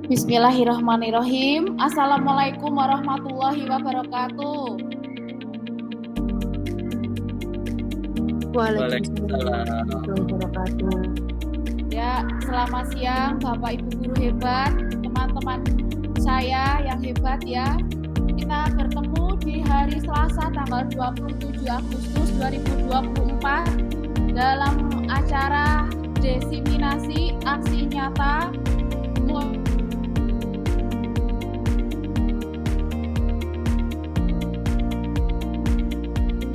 Bismillahirrahmanirrahim. Assalamualaikum warahmatullahi wabarakatuh. Waalaikumsalam warahmatullahi wabarakatuh. Ya, selamat siang Bapak Ibu guru hebat, teman-teman saya yang hebat ya. Kita bertemu di hari Selasa tanggal 27 Agustus 2024 dalam acara desiminasi aksi nyata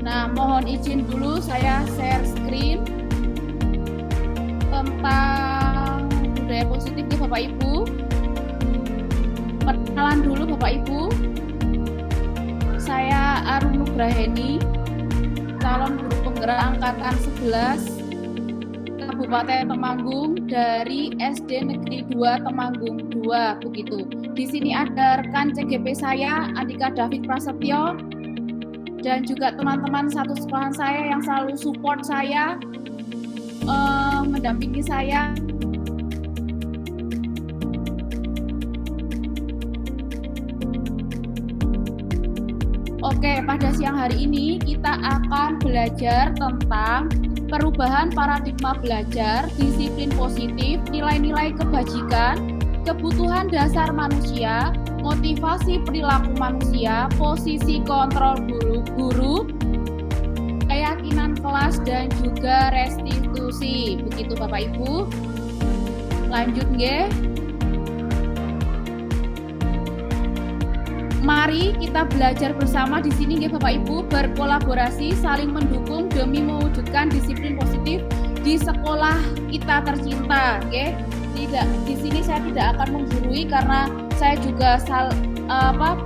Nah, mohon izin dulu saya share screen tentang budaya positif nih Bapak Ibu. Perkenalan dulu Bapak Ibu. Saya Arun Nugraheni, calon guru penggerak angkatan 11 Kabupaten Temanggung dari SD Negeri 2 Temanggung 2 begitu. Di sini ada rekan CGP saya Andika David Prasetyo dan juga teman-teman satu sekolahan saya yang selalu support saya, mendampingi saya. Oke, pada siang hari ini kita akan belajar tentang perubahan paradigma belajar, disiplin positif, nilai-nilai kebajikan, kebutuhan dasar manusia, motivasi perilaku manusia, posisi kontrol guru, keyakinan kelas, dan juga restitusi. Begitu Bapak Ibu. Lanjut nggih. Mari kita belajar bersama di sini nggih Bapak Ibu, berkolaborasi, saling mendukung demi mewujudkan disiplin positif di sekolah kita tercinta, nggih. Tidak, di sini saya tidak akan menggurui karena saya juga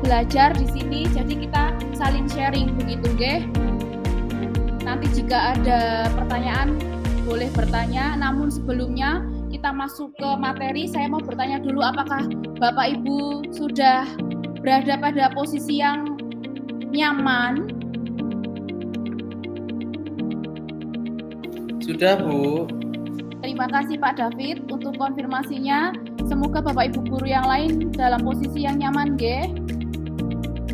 belajar di sini, jadi kita saling sharing begitu, nggih. Nanti jika ada pertanyaan boleh bertanya, namun sebelumnya kita masuk ke materi, saya mau bertanya dulu apakah Bapak Ibu sudah berada pada posisi yang nyaman? Sudah, Bu. Terima kasih Pak David untuk konfirmasinya. Semoga Bapak Ibu guru yang lain dalam posisi yang nyaman, nggih,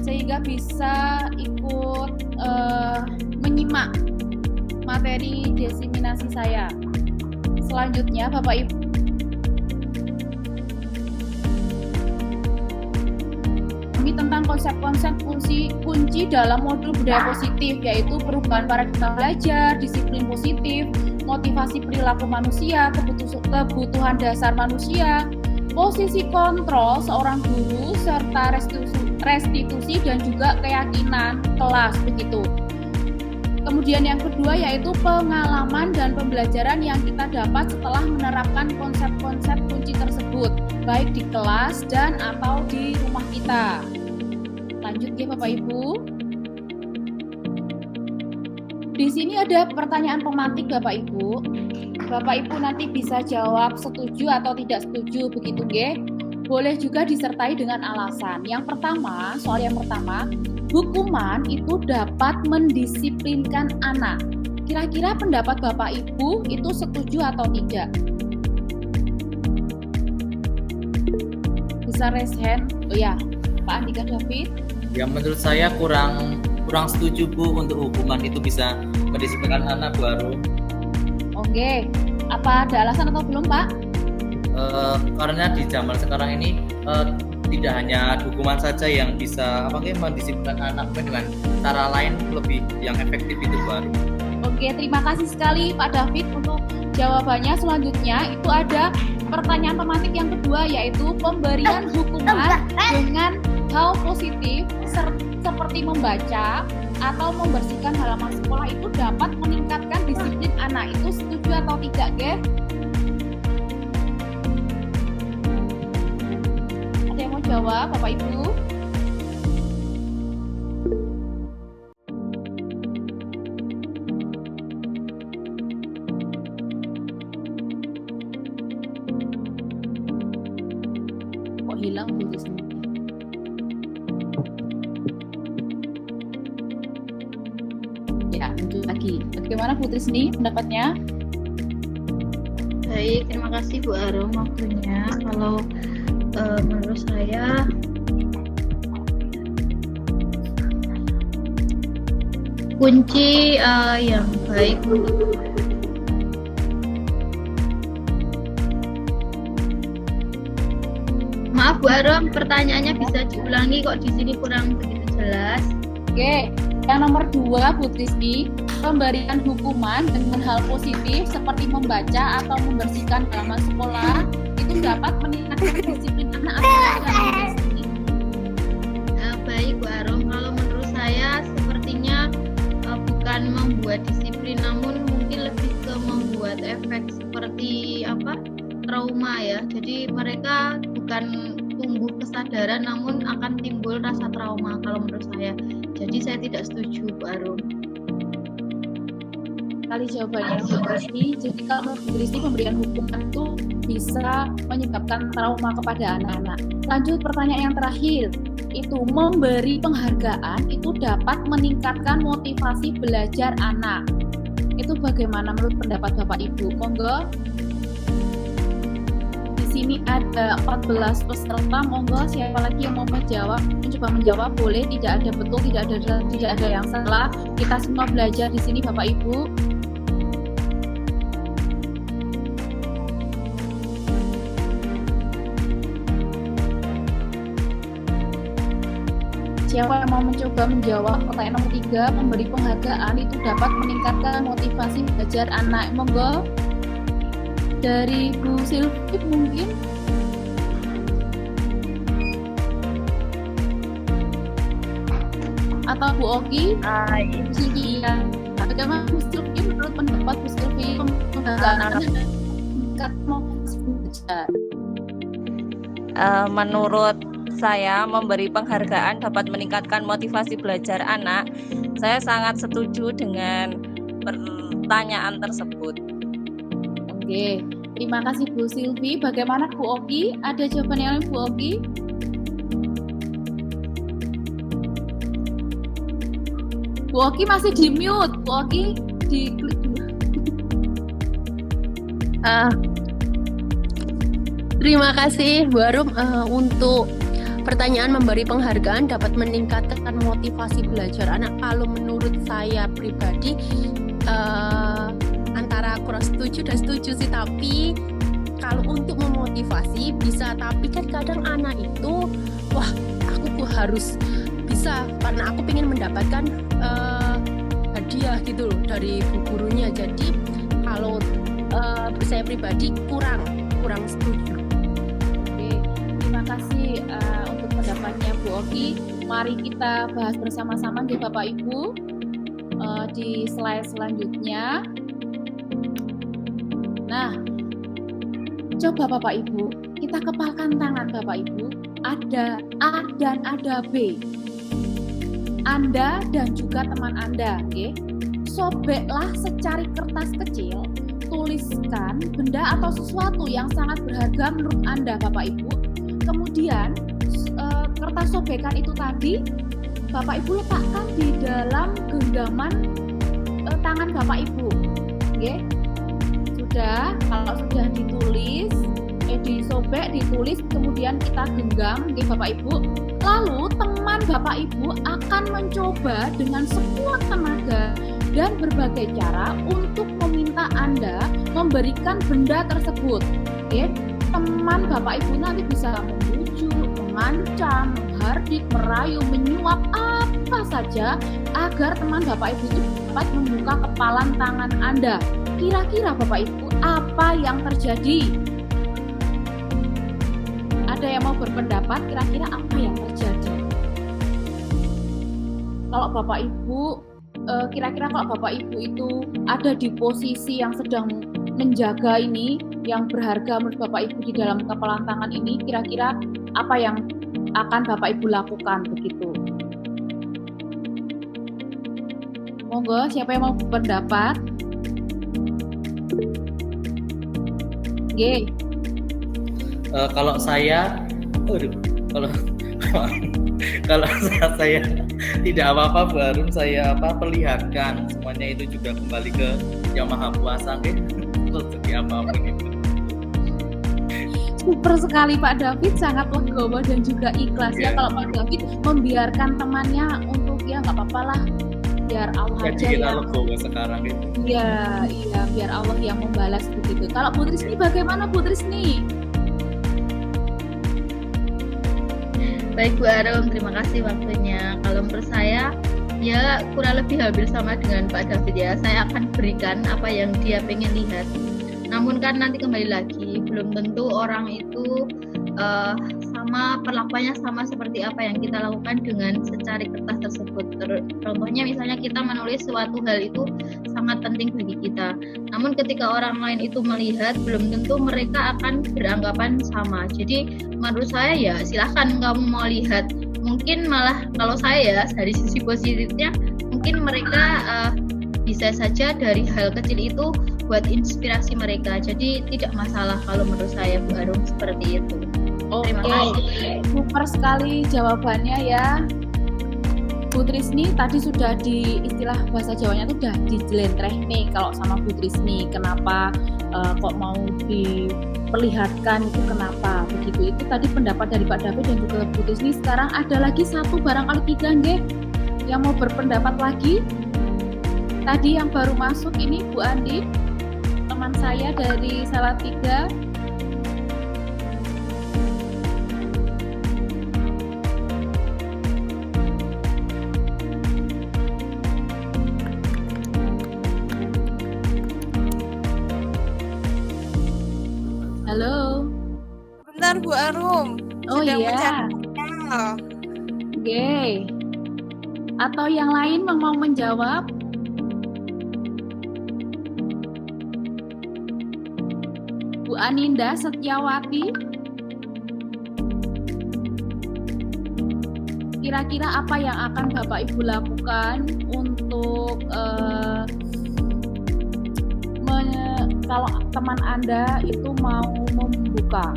sehingga bisa ikut menyimak materi desiminasi saya. Selanjutnya Bapak Ibu, tentang konsep-konsep kunci dalam modul budaya positif, yaitu perubahan paradigma belajar, disiplin positif, motivasi perilaku manusia, kebutuhan dasar manusia, posisi kontrol seorang guru, serta restitusi dan juga keyakinan kelas begitu. Kemudian yang kedua yaitu pengalaman dan pembelajaran yang kita dapat setelah menerapkan konsep-konsep kunci tersebut, baik di kelas dan atau di rumah kita. Lanjut ya Bapak Ibu. Di sini ada pertanyaan pemantik Bapak Ibu. Bapak Ibu nanti bisa jawab setuju atau tidak setuju begitu nggih. Boleh juga disertai dengan alasan. Yang pertama, soal yang pertama, hukuman itu dapat mendisiplinkan anak. Kira-kira pendapat Bapak Ibu itu setuju atau tidak? Bisa raise hand. Oh ya, Pak Andika David. Ya, menurut saya kurang setuju, Bu, untuk hukuman itu bisa mendisiplinkan anak baru. Oke, apa ada alasan atau belum, Pak? Karena di zaman sekarang ini tidak hanya hukuman saja yang bisa mendisiplinkan anak, dengan cara lain lebih yang efektif itu baru. Oke, terima kasih sekali Pak David untuk jawabannya. Selanjutnya itu ada pertanyaan pemantik yang kedua, yaitu pemberian hukuman dengan hal positif seperti membaca atau membersihkan halaman sekolah itu dapat meningkatkan disiplin anak. Itu setuju atau tidak, Ge? Ada yang mau jawab, Bapak Ibu? Kok hilang putusnya? Ya, lanjut lagi. Bagaimana Bu Trisni pendapatnya? Baik, terima kasih Bu Arum waktunya. Kalau Menurut saya kunci yang baik untuk Maaf Bu Arum, pertanyaannya bisa diulangi kok di sini kurang begitu jelas. Oke, yang nomor 2 Bu Trisni, pemberian hukuman dengan hal positif seperti membaca atau membersihkan halaman sekolah itu dapat meningkatkan disiplin anak atau tidak Bu Trisni? Baik Bu Arum, kalau menurut saya sepertinya bukan membuat disiplin, namun mungkin lebih ke membuat efek seperti trauma ya. Jadi mereka bukan tumbuh kesadaran, namun akan timbul rasa trauma kalau menurut saya. Jadi saya tidak setuju Bu Arum. Kali jawabannya Bu Trisni. Jadi kalau Bu Trisni pemberian hukuman itu bisa menyebabkan trauma kepada anak-anak. Lanjut pertanyaan yang terakhir, itu memberi penghargaan itu dapat meningkatkan motivasi belajar anak. Itu bagaimana menurut pendapat Bapak Ibu? Monggo. Di sini ada 14 peserta, monggo siapa lagi yang mau mencoba menjawab boleh, tidak ada betul, tidak ada yang salah. Kita semua belajar di sini Bapak Ibu. Siapa yang mau mencoba menjawab pertanyaan nomor 3, memberi penghargaan itu dapat meningkatkan motivasi belajar anak. Monggo. Dari Bu Silvi mungkin. Atau Bu Oki? Bu Silvi ya. Bagaimana Bu Silvi menurut pendapat Bu Silvi penghargaan anak meningkatkan motivasi belajar? Menurut saya, memberi penghargaan dapat meningkatkan motivasi belajar anak. Saya sangat setuju dengan pertanyaan tersebut. Oke, terima kasih Bu Silvi. Bagaimana Bu Oki? Ada jawaban yang lain Bu Oki? Bu Oki masih di mute. Bu Oki di klik dulu. Terima kasih Bu Arum untuk pertanyaan memberi penghargaan dapat meningkatkan motivasi belajar anak. Kalau menurut saya pribadi antara kurang setuju dan setuju sih, tapi kalau untuk memotivasi bisa, tapi kan kadang anak itu aku harus bisa karena aku ingin mendapatkan hadiah gitu loh dari bu gurunya. Jadi kalau saya pribadi kurang setuju. Terima kasih untuk pendapatnya Bu Oki. Mari kita bahas bersama-sama di Bapak Ibu di slide selanjutnya. Nah, coba Bapak Ibu, kita kepalkan tangan Bapak Ibu. Ada A dan ada B. Anda dan juga teman Anda, oke? Sobeklah secari kertas kecil, tuliskan benda atau sesuatu yang sangat berharga menurut Anda Bapak Ibu. Kemudian kertas sobekan itu tadi Bapak Ibu letakkan di dalam genggaman tangan Bapak Ibu. Oke? Sudah, kalau sudah ditulis, disobek, ditulis, kemudian kita genggam, oke Bapak Ibu. Lalu teman Bapak Ibu akan mencoba dengan sekuat tenaga dan berbagai cara untuk meminta Anda memberikan benda tersebut. Oke? Teman Bapak Ibu nanti bisa membujuk, mengancam, menghardik, merayu, menyuap, apa saja agar teman Bapak Ibu itu dapat membuka kepalan tangan Anda. Kira-kira Bapak Ibu apa yang terjadi? Ada yang mau berpendapat kira-kira apa yang terjadi? Kalau Bapak Ibu, kira-kira kalau Bapak Ibu itu ada di posisi yang sedang menjaga ini, yang berharga menurut Bapak Ibu di dalam kepalan tangan ini, kira-kira apa yang akan Bapak Ibu lakukan begitu? Monggo, siapa yang mau berpendapat? Oke. Kalau saya, kalau saya tidak apa-apa Bu Arum, saya perlihatkan semuanya itu juga kembali ke Yang Maha Kuasa, rezeki apapun itu. super sekali Pak David, sangat legowo dan juga ikhlas ya Iya. kalau Pak David membiarkan temannya untuk ya nggak apa-apa lah, biar Allah Gaji aja kita yang legowo sekarang gitu. iya biar Allah yang membalas begitu. Kalau Bu Trisni bagaimana Bu Trisni? Baik Bu Arum, terima kasih waktunya. Kalau menurut saya ya kurang lebih hampir sama dengan Pak David ya. Saya akan berikan apa yang dia pengen lihat. Namun kan nanti kembali lagi, belum tentu orang itu sama perlakuannya sama seperti apa yang kita lakukan dengan secari kertas tersebut. Contohnya misalnya kita menulis suatu hal itu sangat penting bagi kita. Namun ketika orang lain itu melihat, belum tentu mereka akan beranggapan sama. Jadi menurut saya ya silahkan kamu mau lihat. Mungkin malah kalau saya dari sisi positifnya, mungkin mereka bisa saja dari hal kecil itu buat inspirasi mereka. Jadi tidak masalah kalau menurut saya Bu Arum seperti itu. Terima kasih. Super sekali jawabannya ya. Bu Trisni tadi sudah di istilah bahasa Jawanya itu udah dijelentreh nih kalau sama Bu Trisni. Kenapa kok mau diperlihatkan itu kenapa begitu? Itu tadi pendapat dari Pak David dan juga Bu Trisni. Sekarang ada lagi satu barangkali 3 nggih yang mau berpendapat lagi. Tadi yang baru masuk ini Bu Andi, teman saya dari Salatiga. Halo. Bentar Bu Arum. Oh Sedang iya. mencari. Oke. Atau yang lain yang mau menjawab? Bu Aninda Setiawati. Kira-kira apa yang akan Bapak Ibu lakukan untuk kalau teman Anda itu mau membuka?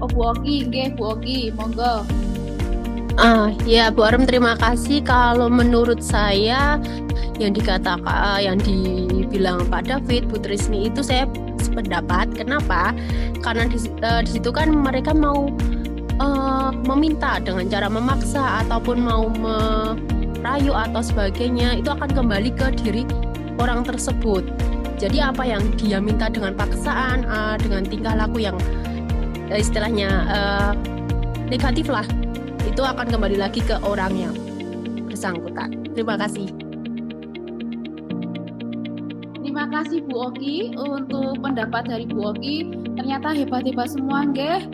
Oh Bu Oki, nggih Bu Oki, monggo. Ya Bu Arum, terima kasih. Kalau menurut saya yang dikatakan, yang dibilang Pak David, Bu Trisni itu saya sependapat. Kenapa? Karena di situ kan mereka mau meminta dengan cara memaksa ataupun mau merayu atau sebagainya, itu akan kembali ke diri orang tersebut. Jadi apa yang dia minta dengan paksaan, dengan tingkah laku yang istilahnya negatif lah, itu akan kembali lagi ke orang yang bersangkutan. Terima kasih. Terima kasih Bu Oki untuk pendapat dari Bu Oki. Ternyata hebat-hebat semua nggih.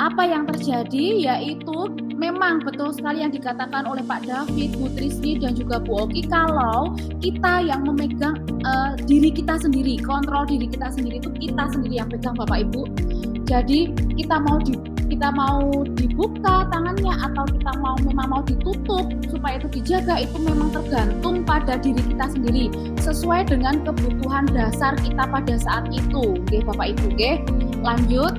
Apa yang terjadi yaitu memang betul sekali yang dikatakan oleh Pak David, Bu Trisni dan juga Bu Oki, kalau kita yang memegang diri kita sendiri, kontrol diri kita sendiri, itu kita sendiri yang pegang Bapak Ibu. Jadi kita mau dibuka tangannya atau kita memang mau ditutup supaya itu dijaga, itu memang tergantung pada diri kita sendiri sesuai dengan kebutuhan dasar kita pada saat itu. Oke Bapak Ibu, oke. Lanjut.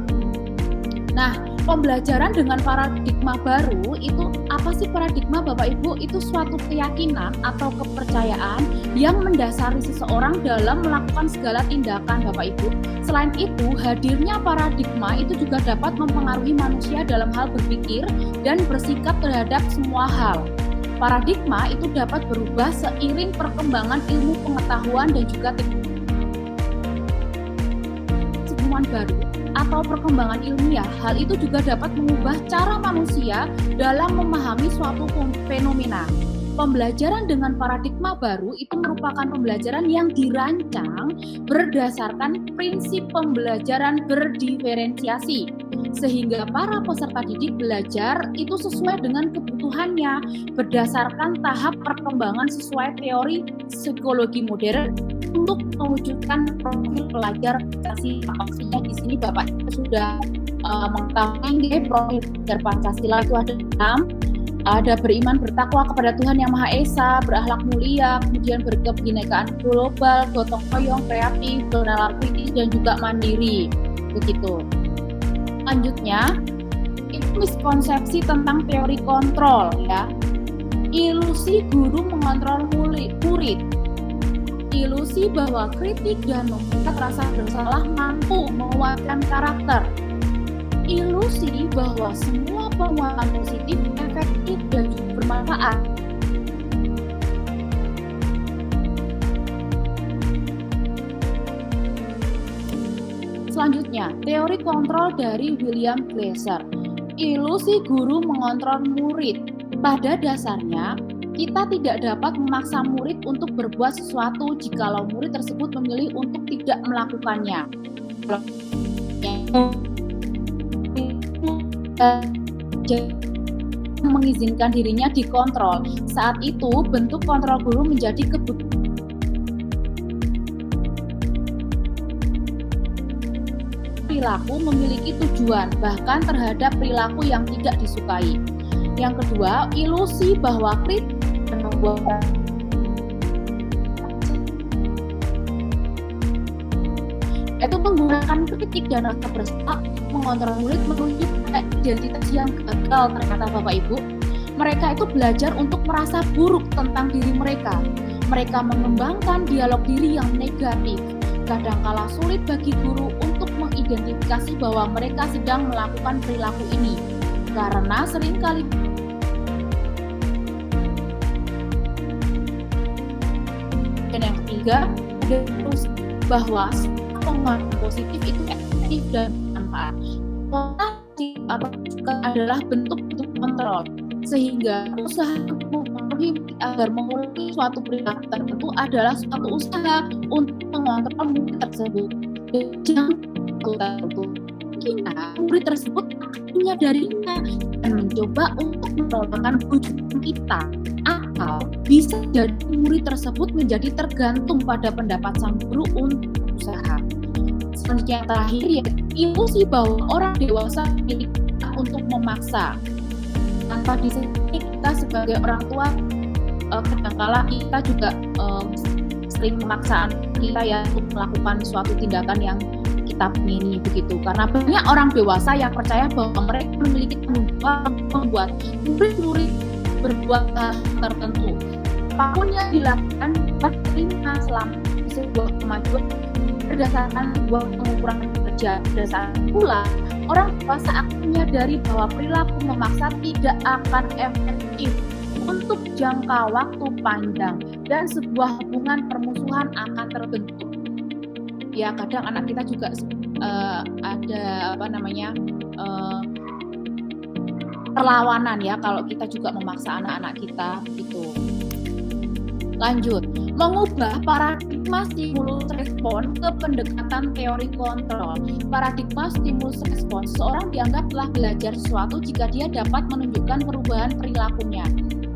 Nah, pembelajaran dengan paradigma baru itu apa sih paradigma Bapak Ibu? Itu suatu keyakinan atau kepercayaan yang mendasari seseorang dalam melakukan segala tindakan Bapak Ibu. Selain itu, hadirnya paradigma itu juga dapat mempengaruhi manusia dalam hal berpikir dan bersikap terhadap semua hal. Paradigma itu dapat berubah seiring perkembangan ilmu pengetahuan dan juga teknologi baru atau perkembangan ilmiah. Hal itu juga dapat mengubah cara manusia dalam memahami suatu fenomena. Pembelajaran dengan paradigma baru itu merupakan pembelajaran yang dirancang berdasarkan prinsip pembelajaran berdiferensiasi, sehingga para peserta didik belajar itu sesuai dengan kebutuhannya berdasarkan tahap perkembangan sesuai teori psikologi modern untuk mewujudkan profil pelajar Pancasila. Di sini Bapak sudah mengetahui profil pelajar Pancasila itu ada 6. Ada beriman bertakwa kepada Tuhan Yang Maha Esa, berakhlak mulia, kemudian berkebinekaan global, gotong royong, kreatif, bernalar kritis, dan juga mandiri. Begitu. Selanjutnya, itu miskonsepsi tentang teori kontrol ya. Ilusi guru mengontrol murid. Ilusi bahwa kritik dan membuat rasa bersalah mampu menguatkan karakter. bahwa semua penguatan positif efektif dan juga bermanfaat. Selanjutnya, teori kontrol dari William Glasser. Ilusi guru mengontrol murid. Pada dasarnya, kita tidak dapat memaksa murid untuk berbuat sesuatu jikalau murid tersebut memilih untuk tidak melakukannya. Mengizinkan dirinya dikontrol. Saat itu, bentuk kontrol guru menjadi kebutuhan. Perilaku memiliki tujuan, bahkan terhadap perilaku yang tidak disukai. Yang kedua, ilusi bahwa kritik membuat itu menggunakan kritik dan rasa bersalah mengontrol murid menuju pada identitas yang gagal. Ternyata Bapak Ibu, mereka itu belajar untuk merasa buruk tentang diri mereka. Mereka mengembangkan dialog diri yang negatif. Kadangkala sulit bagi guru untuk mengidentifikasi bahwa mereka sedang melakukan perilaku ini, karena seringkali dan yang ketiga, bahwa penguatan positif itu efektif dan bermanfaat. Konotasi adalah bentuk-bentuk kontrol, sehingga usaha agar mengulangi suatu perilaku tertentu adalah suatu usaha untuk mengontrol murid tersebut. Jangan tertentu, murid tersebut menyadarinya dan mencoba untuk menolakkan bujukan kita, atau bisa jadi murid tersebut menjadi tergantung pada pendapat sang guru untuk usaha. Selanjutnya yang terakhir yaitu ilusi bahwa orang dewasa memiliki untuk memaksa. Tanpa disadari kita sebagai orang tua kadangkala kita juga sering memaksa kita ya untuk melakukan suatu tindakan yang kita ingini begitu, karena banyak orang dewasa yang percaya bahwa mereka memiliki tanggung jawab membuat murid-murid berbuat hal tertentu. Apapun yang dilakukan terima selama sebuah kemajuan berdasarkan sebuah pengukuran kerja. Berdasarkan pula orang dewasa akan menyadari bahwa perilaku memaksa tidak akan efektif untuk jangka waktu panjang dan sebuah hubungan permusuhan akan terbentuk. Ya kadang anak kita juga ada perlawanan ya kalau kita juga memaksa anak-anak kita gitu. Lanjut, mengubah paradigma stimulus respon ke pendekatan teori kontrol. Paradigma stimulus respon, seorang dianggap telah belajar sesuatu jika dia dapat menunjukkan perubahan perilakunya.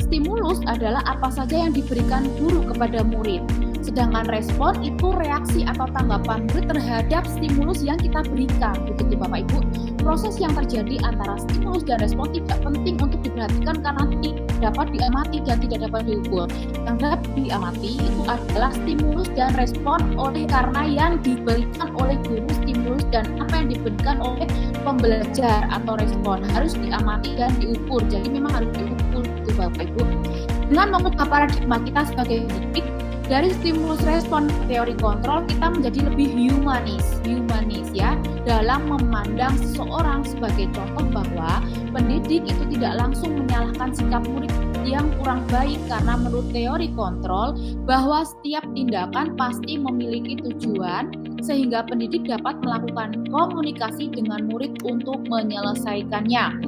Stimulus adalah apa saja yang diberikan guru kepada murid. Sedangkan respon itu reaksi atau tanggapan murid terhadap stimulus yang kita berikan. Begitu Bapak Ibu. Proses yang terjadi antara stimulus dan respon tidak penting untuk diperhatikan karena tidak dapat diamati dan tidak dapat diukur. Yang dapat diamati itu adalah stimulus dan respon oleh karena yang diberikan oleh guru stimulus dan apa yang diberikan oleh pembelajar atau respon harus diamati dan diukur. Jadi memang harus diukur itu Bapak Ibu. Dengan mengubah paradigma kita sebagai pendidik, dari stimulus respon teori kontrol kita menjadi lebih humanis ya dalam memandang seseorang sebagai contoh bahwa pendidik itu tidak langsung menyalahkan sikap murid yang kurang baik karena menurut teori kontrol bahwa setiap tindakan pasti memiliki tujuan sehingga pendidik dapat melakukan komunikasi dengan murid untuk menyelesaikannya.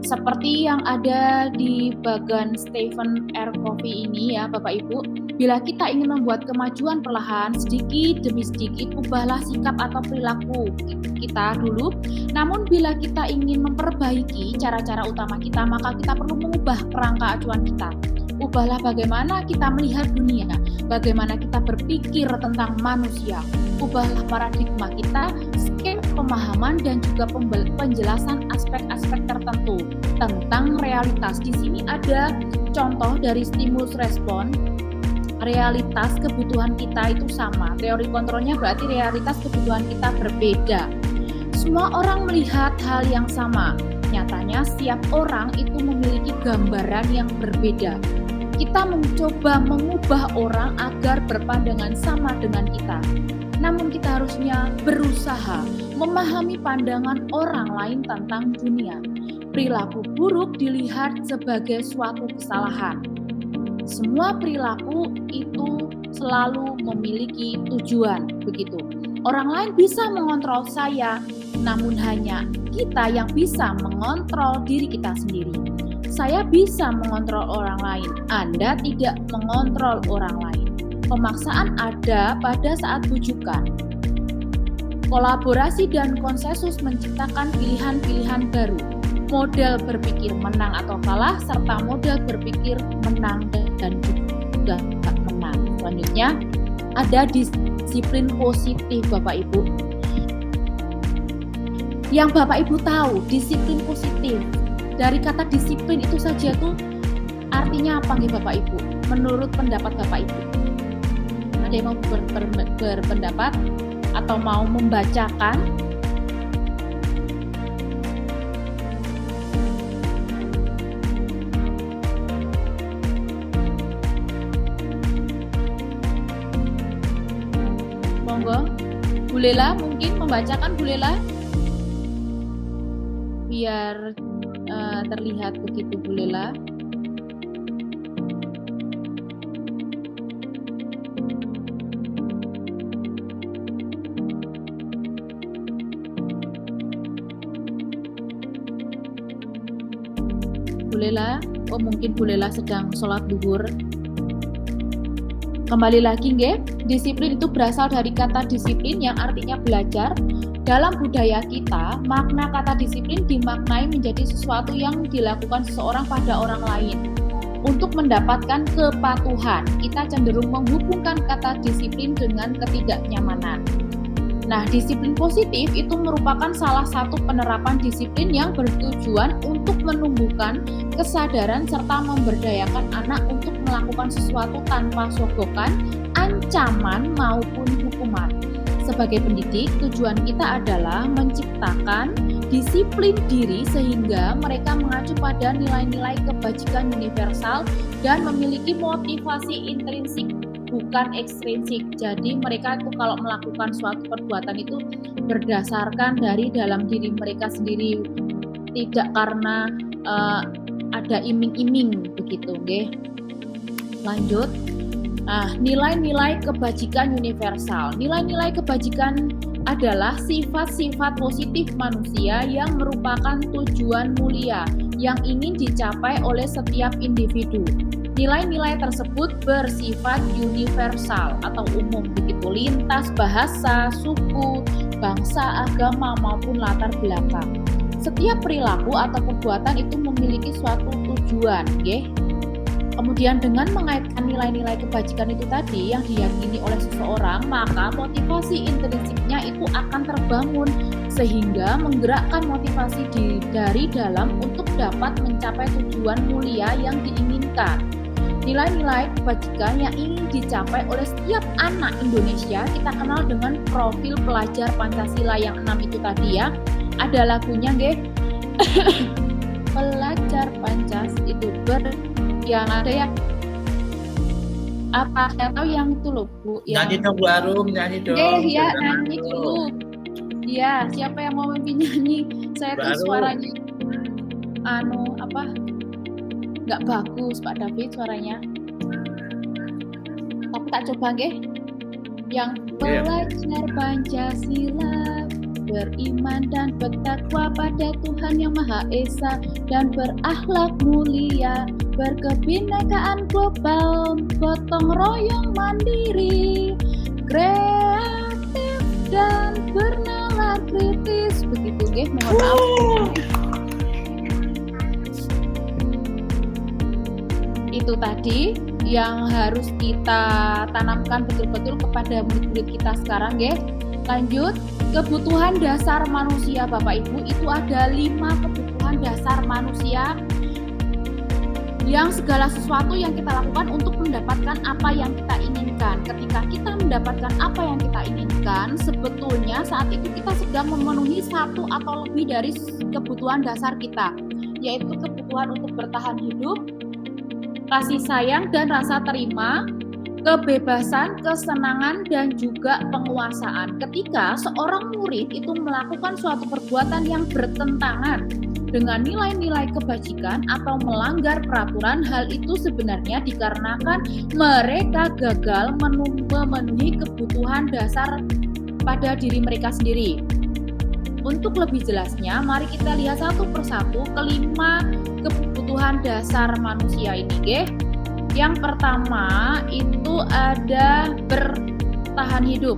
Seperti yang ada di bagan Stephen R. Covey ini ya Bapak Ibu, bila kita ingin membuat kemajuan perlahan sedikit demi sedikit, ubahlah sikap atau perilaku kita dulu. Namun bila kita ingin memperbaiki cara-cara utama kita, maka kita perlu mengubah kerangka acuan kita. Ubahlah bagaimana kita melihat dunia, bagaimana kita berpikir tentang manusia. Ubahlah paradigma kita, skema pemahaman dan juga penjelasan aspek-aspek tertentu tentang realitas. Di sini ada contoh dari stimulus respon. Realitas kebutuhan kita itu sama. Teori kontrolnya berarti realitas kebutuhan kita berbeda. Semua orang melihat hal yang sama. Nyatanya setiap orang itu memiliki gambaran yang berbeda. Kita mencoba mengubah orang agar berpandangan sama dengan kita. Namun kita harusnya berusaha memahami pandangan orang lain tentang dunia. Perilaku buruk dilihat sebagai suatu kesalahan. Semua perilaku itu selalu memiliki tujuan, begitu. Orang lain bisa mengontrol saya, namun hanya kita yang bisa mengontrol diri kita sendiri. Saya bisa mengontrol orang lain, Anda tidak mengontrol orang lain. Pemaksaan ada pada saat bujukan. Kolaborasi dan konsensus menciptakan pilihan-pilihan baru, model berpikir menang atau kalah, serta model berpikir menang dan juga tak menang. Selanjutnya, ada disiplin positif, Bapak Ibu. Yang Bapak Ibu tahu, disiplin positif. Dari kata disiplin itu saja tuh artinya apa nih Bapak Ibu? Menurut pendapat Bapak Ibu. Ada yang mau berpendapat atau mau membacakan? Monggo, Bu Lela mungkin membacakan, Bu Lela, biar terlihat begitu, Bu Lela. Bu Lela, oh mungkin Bu Lela sedang sholat duhur. Kembali lagi nggih, disiplin itu berasal dari kata disiplin yang artinya belajar. Dalam budaya kita, makna kata disiplin dimaknai menjadi sesuatu yang dilakukan seseorang pada orang lain. Untuk mendapatkan kepatuhan, kita cenderung menghubungkan kata disiplin dengan ketidaknyamanan. Nah, disiplin positif itu merupakan salah satu penerapan disiplin yang bertujuan untuk menumbuhkan kesadaran serta memberdayakan anak untuk melakukan sesuatu tanpa sogokan, ancaman maupun hukuman. Sebagai pendidik, tujuan kita adalah menciptakan disiplin diri sehingga mereka mengacu pada nilai-nilai kebajikan universal dan memiliki motivasi intrinsik bukan ekstrinsik. Jadi mereka itu kalau melakukan suatu perbuatan itu berdasarkan dari dalam diri mereka sendiri, tidak karena ada iming-iming begitu, nggih. Lanjut. Nah, nilai-nilai kebajikan universal. Nilai-nilai kebajikan adalah sifat-sifat positif manusia yang merupakan tujuan mulia yang ingin dicapai oleh setiap individu. Nilai-nilai tersebut bersifat universal atau umum begitu, lintas bahasa, suku, bangsa, agama maupun latar belakang. Setiap perilaku atau perbuatan itu memiliki suatu tujuan, nggih. Kemudian dengan mengaitkan nilai-nilai kebajikan itu tadi yang diyakini oleh seseorang, maka motivasi intrinsiknya itu akan terbangun sehingga menggerakkan motivasi dari dalam untuk dapat mencapai tujuan mulia yang diinginkan. Nilai-nilai kebajikan yang ingin dicapai oleh setiap anak Indonesia kita kenal dengan profil pelajar Pancasila yang 6 itu tadi ya. Ada lagunya nggih. Pelajar Pancasila itu yang ada ya, apa saya tahu yang itu loh Bu, nyanyi dong Bu Arum, nyanyi dong. Ya nyanyi dulu ya, siapa yang mau memimpin nyanyi? Saya tuh suaranya nggak bagus Pak David suaranya, tapi tak coba nggih. Yang pelajar Pancasila beriman dan bertakwa pada Tuhan Yang Maha Esa dan berakhlak mulia, berkebinekaan global, gotong royong mandiri, kreatif dan bernalar kritis. Begitu nggih, mohon maaf. Itu tadi yang harus kita tanamkan betul-betul kepada murid-murid kita sekarang nggih. Lanjut, kebutuhan dasar manusia Bapak Ibu itu ada 5 kebutuhan dasar manusia yang segala sesuatu yang kita lakukan untuk mendapatkan apa yang kita inginkan. Ketika kita mendapatkan apa yang kita inginkan, sebetulnya saat itu kita sedang memenuhi satu atau lebih dari kebutuhan dasar kita, yaitu kebutuhan untuk bertahan hidup, kasih sayang dan rasa terima, kebebasan, kesenangan, dan juga penguasaan. Ketika seorang murid itu melakukan suatu perbuatan yang bertentangan dengan nilai-nilai kebajikan atau melanggar peraturan, hal itu sebenarnya dikarenakan mereka gagal memenuhi kebutuhan dasar pada diri mereka sendiri. Untuk lebih jelasnya, mari kita lihat satu persatu kelima kebutuhan dasar manusia ini, nggih. Yang pertama itu ada bertahan hidup.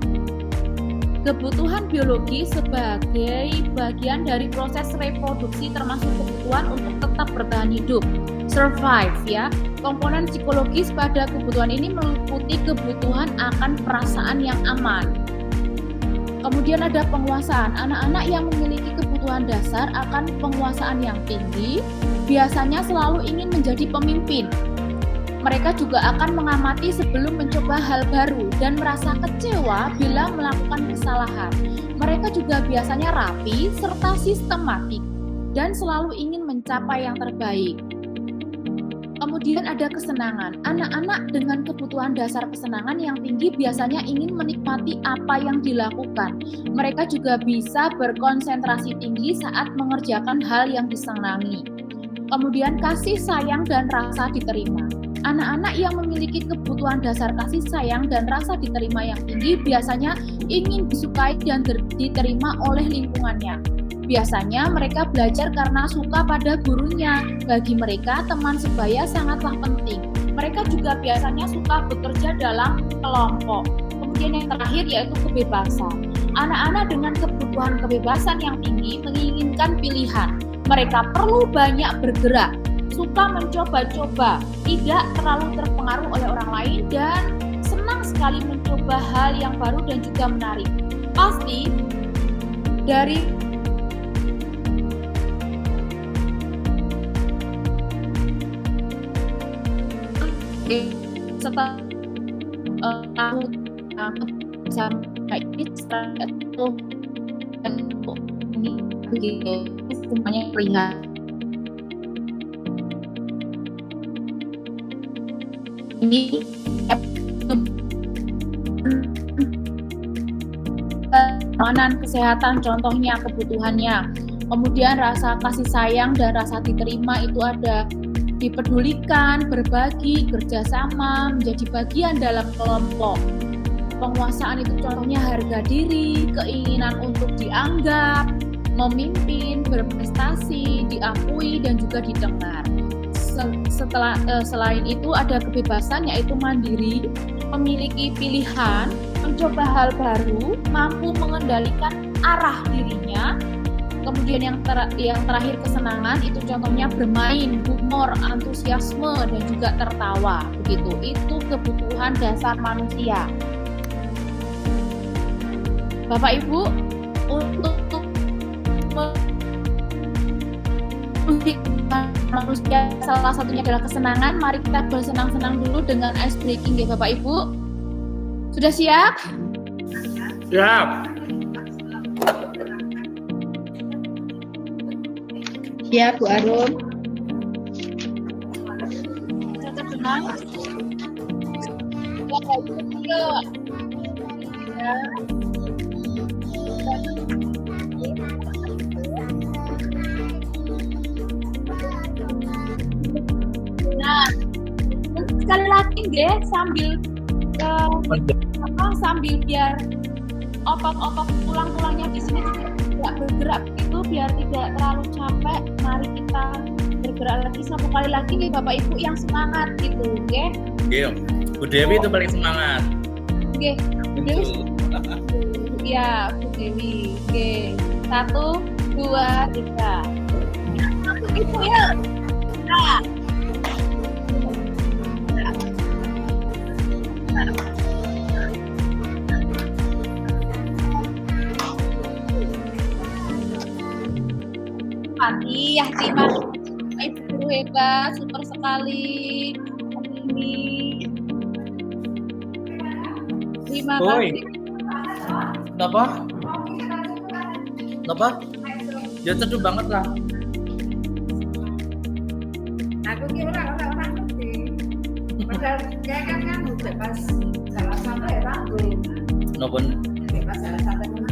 Kebutuhan biologi sebagai bagian dari proses reproduksi termasuk kebutuhan untuk tetap bertahan hidup, survive ya. Komponen psikologis pada kebutuhan ini meliputi kebutuhan akan perasaan yang aman. Kemudian ada penguasaan. Anak-anak yang memiliki kebutuhan dasar akan penguasaan yang tinggi biasanya selalu ingin menjadi pemimpin. Mereka juga akan mengamati sebelum mencoba hal baru dan merasa kecewa bila melakukan kesalahan. Mereka juga biasanya rapi serta sistematik dan selalu ingin mencapai yang terbaik. Kemudian ada kesenangan. Anak-anak dengan kebutuhan dasar kesenangan yang tinggi biasanya ingin menikmati apa yang dilakukan. Mereka juga bisa berkonsentrasi tinggi saat mengerjakan hal yang disenangi. Kemudian kasih sayang dan rasa diterima. Anak-anak yang memiliki kebutuhan dasar kasih sayang dan rasa diterima yang tinggi biasanya ingin disukai dan diterima oleh lingkungannya. Biasanya mereka belajar karena suka pada gurunya. Bagi mereka, teman sebaya sangatlah penting. Mereka juga biasanya suka bekerja dalam kelompok. Kemudian yang terakhir yaitu kebebasan. Anak-anak dengan kebutuhan kebebasan yang tinggi menginginkan pilihan. Mereka perlu banyak bergerak, suka mencoba-coba, tidak terlalu terpengaruh oleh orang lain, dan senang sekali mencoba hal yang baru dan juga menarik. Pasti dari setelah tahun sampai itu semuanya terlihat. Ini keamanan kesehatan contohnya kebutuhannya, kemudian rasa kasih sayang dan rasa diterima itu ada dipedulikan, berbagi, kerjasama, menjadi bagian dalam kelompok. Penguasaan itu contohnya harga diri, keinginan untuk dianggap, memimpin, berprestasi, diakui dan juga didengar. Selain itu ada kebebasan yaitu mandiri, memiliki pilihan, mencoba hal baru, mampu mengendalikan arah dirinya. Kemudian yang terakhir kesenangan itu contohnya bermain, humor, antusiasme dan juga tertawa. Begitu. Itu kebutuhan dasar manusia. Bapak Ibu, untuk manusia salah satunya adalah kesenangan. Mari kita bersenang-senang dulu dengan ice breaking ya Bapak Ibu. Sudah siap? Siap. Siap Bu Arum. Tetap tenang. Ya. Nah, sekali lagi deh sambil biar otot-otot tulang-tulangnya di sini juga tidak bergerak begitu, biar tidak terlalu capek. Mari kita bergerak lagi satu kali lagi nih Bapak Ibu yang semangat gitu, oke? Iya, Bu Dewi itu paling semangat. Oke, Bu Dewi. Ya, Bu Dewi. Oke, 1, 2, 3. Itu ya. Nah. Ya, terima kasih Ibu Guru hebat, super sekali. Ini terima kasih. Kenapa? Ya seru banget lah. Aku kira orang ngerti. kayak kan udah pas jalan santai ya tanggung. Nopun Pas jalan santai kan.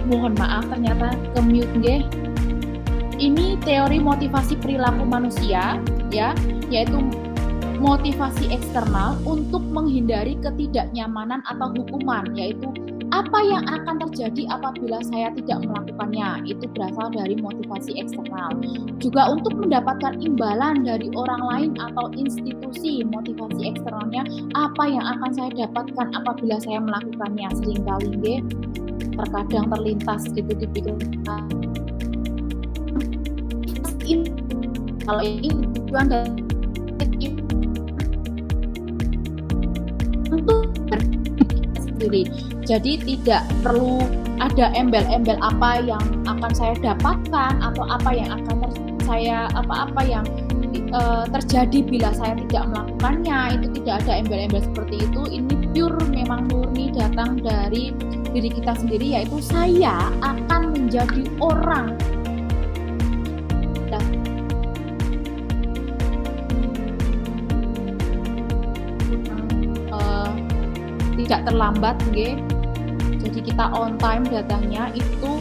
Mohon maaf ternyata ke-mute nggih. Ini teori motivasi perilaku manusia ya, yaitu motivasi eksternal untuk menghindari ketidaknyamanan atau hukuman, yaitu apa yang akan terjadi apabila saya tidak melakukannya. Itu berasal dari motivasi eksternal. Juga untuk mendapatkan imbalan dari orang lain atau institusi, motivasi eksternalnya apa yang akan saya dapatkan apabila saya melakukannya. Seringkali nggih terkadang terlintas gitu di pikiran. Kalau ini tujuan dari untuk sendiri. Jadi tidak perlu ada embel-embel apa yang akan saya dapatkan atau apa yang akan terjadi bila saya tidak melakukannya. Itu tidak ada embel-embel seperti itu. Ini pure memang murni datang dari diri kita sendiri, yaitu saya akan menjadi orang tidak terlambat nggih. Jadi kita on time datangnya itu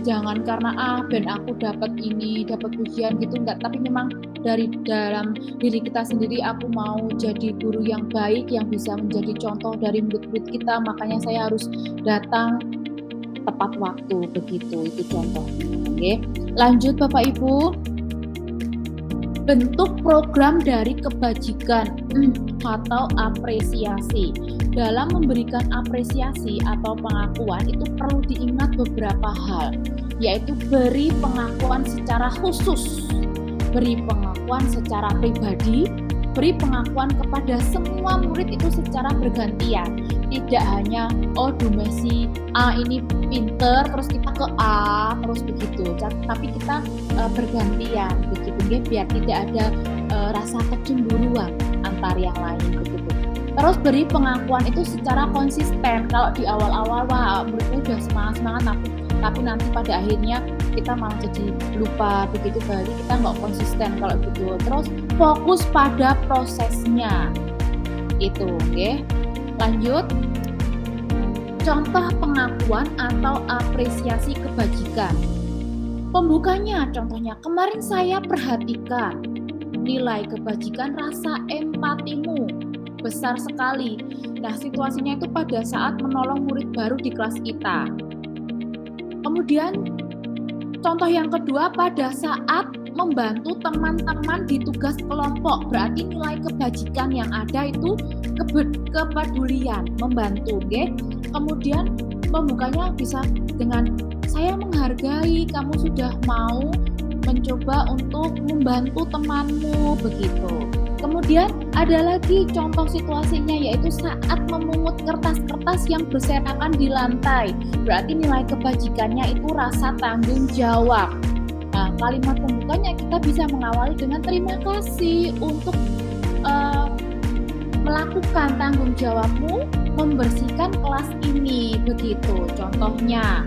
jangan karena ben aku dapat ini, dapat ujian gitu enggak, tapi memang dari dalam diri kita sendiri, aku mau jadi guru yang baik yang bisa menjadi contoh dari murid-murid kita, makanya saya harus datang tepat waktu begitu. Itu contohnya. Oke. Lanjut Bapak Ibu. Bentuk program dari kebajikan atau apresiasi. Dalam memberikan apresiasi atau pengakuan itu perlu diingat beberapa hal, yaitu beri pengakuan secara khusus, beri pengakuan secara pribadi, beri pengakuan kepada semua murid itu secara bergantian. Tidak hanya Du Messi A ini pinter terus kita ke A terus begitu, tapi kita bergantian begitu biar tidak ada rasa kecemburuan antar yang lain begitu. Terus beri pengakuan itu secara konsisten. Kalau di awal-awal wah muridku udah semangat tapi nanti pada akhirnya kita malah jadi lupa begitu, berarti kita nggak konsisten kalau gitu. Terus fokus pada prosesnya itu, oke. Lanjut, contoh pengakuan atau apresiasi kebajikan. Pembukanya contohnya, kemarin saya perhatikan nilai kebajikan rasa empatimu besar sekali. Nah, situasinya itu pada saat menolong murid baru di kelas kita. Kemudian contoh yang kedua, pada saat membantu teman-teman di tugas kelompok, berarti nilai kebajikan yang ada itu kepedulian, membantu, okay? Kemudian pembukanya bisa dengan saya menghargai kamu sudah mau mencoba untuk membantu temanmu begitu. Kemudian ada lagi contoh situasinya, yaitu saat memungut kertas-kertas yang berserakan di lantai. Berarti nilai kebajikannya itu rasa tanggung jawab. Nah, kalimat pembukanya kita bisa mengawali dengan terima kasih untuk melakukan tanggung jawabmu membersihkan kelas ini. Begitu contohnya.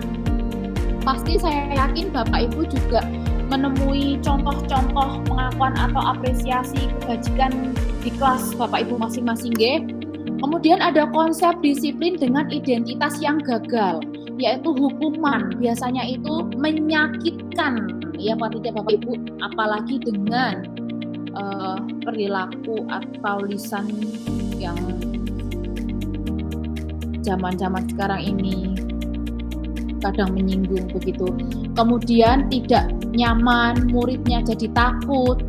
Pasti saya yakin Bapak Ibu juga menemui contoh-contoh pengakuan atau apresiasi kebajikan di kelas Bapak Ibu masing-masing, nggih. Kemudian ada konsep disiplin dengan identitas yang gagal, yaitu hukuman. Biasanya itu menyakitkan, ya Bapak Ibu, apalagi dengan perilaku atau lisan yang zaman-zaman sekarang ini kadang menyinggung begitu. Kemudian tidak nyaman, muridnya jadi takut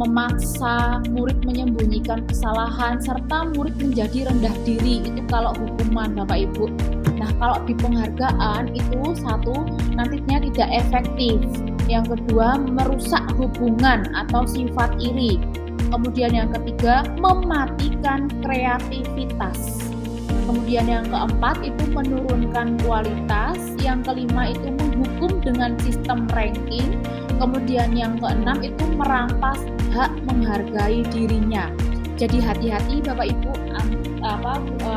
memaksa murid menyembunyikan kesalahan, serta murid menjadi rendah diri. Itu kalau hukuman Bapak Ibu. Nah, kalau di penghargaan itu satu, nantinya tidak efektif. Yang kedua, merusak hubungan atau sifat iri. Kemudian yang ketiga, mematikan kreativitas. Kemudian yang keempat itu menurunkan kualitas. Yang kelima itu menghukum dengan sistem ranking. Kemudian yang keenam itu merampas hak menghargai dirinya. Jadi hati-hati Bapak Ibu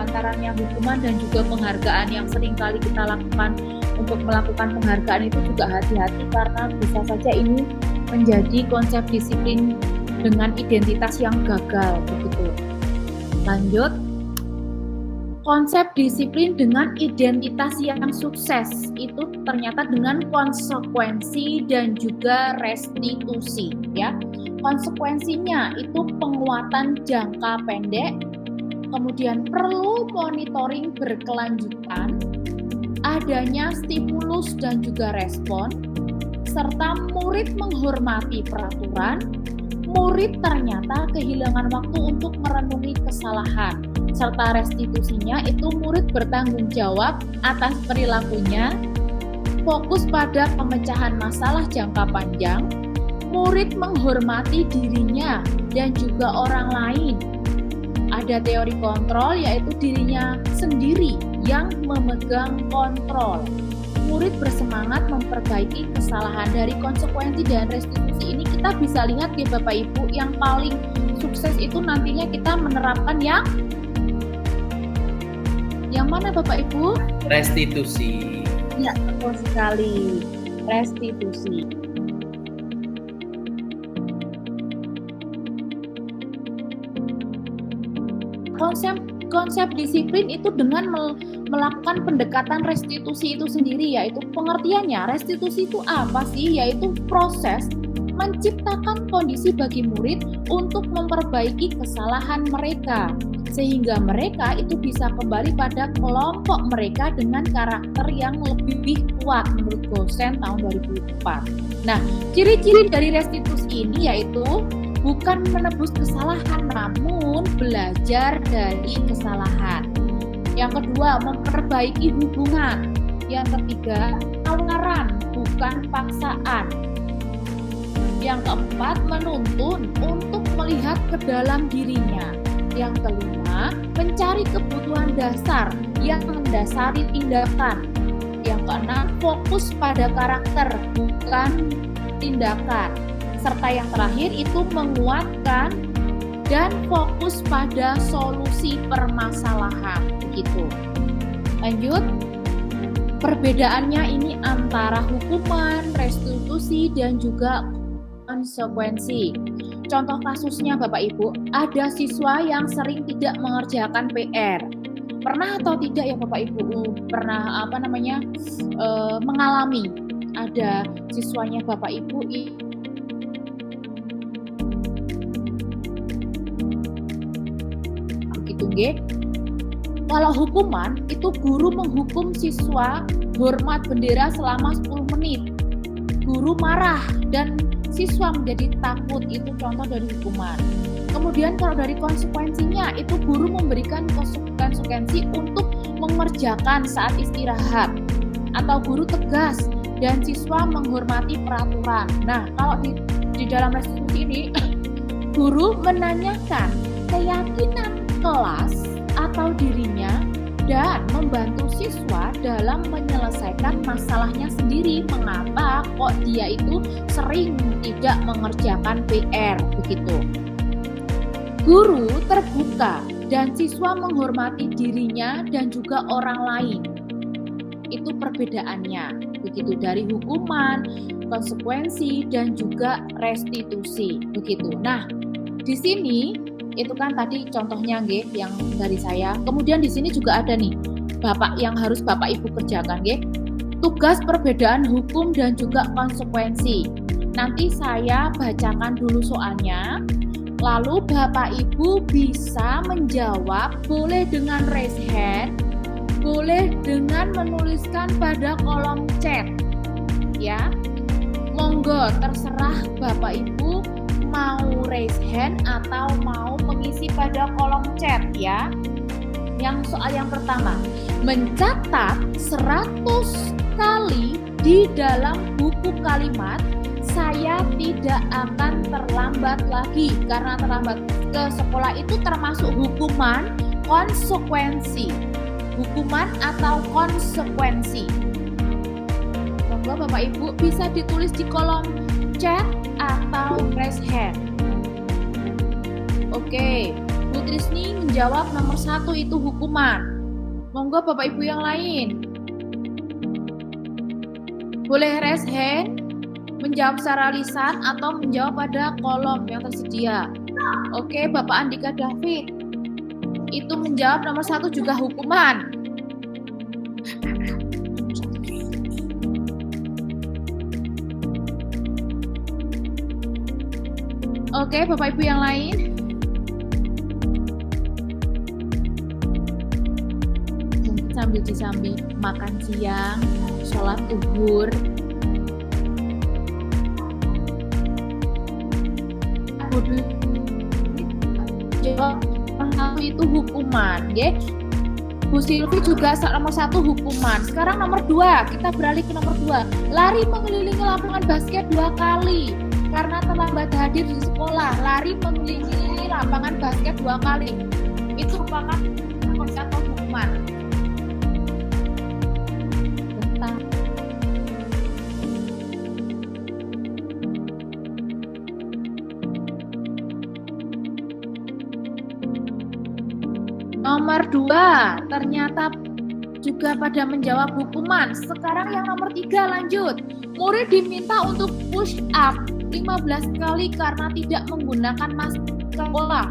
antaranya hukuman dan juga penghargaan yang sering kali kita lakukan. Untuk melakukan penghargaan itu juga hati-hati karena bisa saja ini menjadi konsep disiplin dengan identitas yang gagal begitu. Lanjut. Konsep disiplin dengan identitas yang sukses itu ternyata dengan konsekuensi dan juga restitusi ya. Konsekuensinya itu penguatan jangka pendek, kemudian perlu monitoring berkelanjutan, adanya stimulus dan juga respon, serta murid menghormati peraturan. Murid ternyata kehilangan waktu untuk merenungi kesalahan, serta restitusinya itu murid bertanggung jawab atas perilakunya, fokus pada pemecahan masalah jangka panjang, murid menghormati dirinya dan juga orang lain. Ada teori kontrol, yaitu dirinya sendiri yang memegang kontrol. Murid bersemangat memperbaiki kesalahan. Dari konsekuensi dan restitusi ini kita bisa lihat ya Bapak Ibu, yang paling sukses itu nantinya kita menerapkan yang mana Bapak Ibu? Restitusi. Ya, betul sekali. Restitusi. Konsep disiplin itu dengan melakukan pendekatan restitusi itu sendiri, yaitu pengertiannya restitusi itu apa sih? Yaitu proses menciptakan kondisi bagi murid untuk memperbaiki kesalahan mereka sehingga mereka itu bisa kembali pada kelompok mereka dengan karakter yang lebih kuat menurut Gosen tahun 2004. Nah, ciri-ciri dari restitusi ini yaitu bukan menebus kesalahan, namun belajar dari kesalahan. Yang kedua, memperbaiki hubungan. Yang ketiga, tawaran, bukan paksaan. Yang keempat, menuntun untuk melihat ke dalam dirinya. Yang kelima, mencari kebutuhan dasar yang mendasari tindakan. Yang keenam, fokus pada karakter, bukan tindakan. Serta yang terakhir itu menguatkan dan fokus pada solusi permasalahan. Begitu. Lanjut. Perbedaannya ini antara hukuman, restitusi, dan juga konsekuensi. Contoh kasusnya Bapak Ibu, ada siswa yang sering tidak mengerjakan PR. Pernah atau tidak ya Bapak Ibu pernah mengalami ada siswanya Bapak Ibu begitu nggih. Kalau hukuman itu guru menghukum siswa hormat bendera selama 10 menit. Guru marah dan siswa menjadi takut, itu contoh dari hukuman. Kemudian kalau dari konsekuensinya itu guru memberikan konsekuensi untuk mengerjakan saat istirahat, atau guru tegas dan siswa menghormati peraturan. Nah, kalau di dalam restitusi ini guru menanyakan keyakinan kelas atau dirinya dan membantu siswa dalam menyelesaikan masalahnya sendiri. Mengapa kok dia itu sering tidak mengerjakan PR begitu. Guru terbuka dan siswa menghormati dirinya dan juga orang lain. Itu perbedaannya. Begitu dari hukuman, konsekuensi dan juga restitusi. Begitu. Nah, di sini itu kan tadi contohnya nggih yang dari saya. Kemudian di sini juga ada nih Bapak yang harus Bapak Ibu kerjakan nggih. Tugas perbedaan hukum dan juga konsekuensi. Nanti saya bacakan dulu soalnya. Lalu Bapak Ibu bisa menjawab, boleh dengan raise hand, boleh dengan menuliskan pada kolom chat. Ya. Monggo terserah Bapak Ibu mau raise hand atau mau mengisi pada kolom chat ya. Yang soal yang pertama, mencatat 100 kali di dalam buku kalimat saya tidak akan terlambat lagi. Karena terlambat ke sekolah itu termasuk hukuman, konsekuensi. Hukuman atau konsekuensi. Monggo Bapak Ibu bisa ditulis di kolom chat atau raise hand. Oke, Bu Trisni menjawab nomor 1 itu hukuman. Monggo Bapak Ibu yang lain. Boleh raise hand, menjawab secara lisan atau menjawab pada kolom yang tersedia. Oke, Bapak Andika David. Itu menjawab nomor 1 juga hukuman. Oke, Bapak Ibu yang lain. Mungkin sambil makan siang, sholat zuhur. Jawab nomor 1 itu hukuman, ya. Bu Silvi juga nomor 1 hukuman. Sekarang nomor 2, kita beralih ke nomor 2. Lari mengelilingi lapangan basket 2 kali karena terlambat hadir di sekolah. Lari mengelilingi lapangan basket 2 kali. Itu merupakan konsep atau hukuman. Bentar. Nomor 2, ternyata juga pada menjawab hukuman. Sekarang yang nomor 3 lanjut. Murid diminta untuk push up 15 kali karena tidak menggunakan masker sekolah.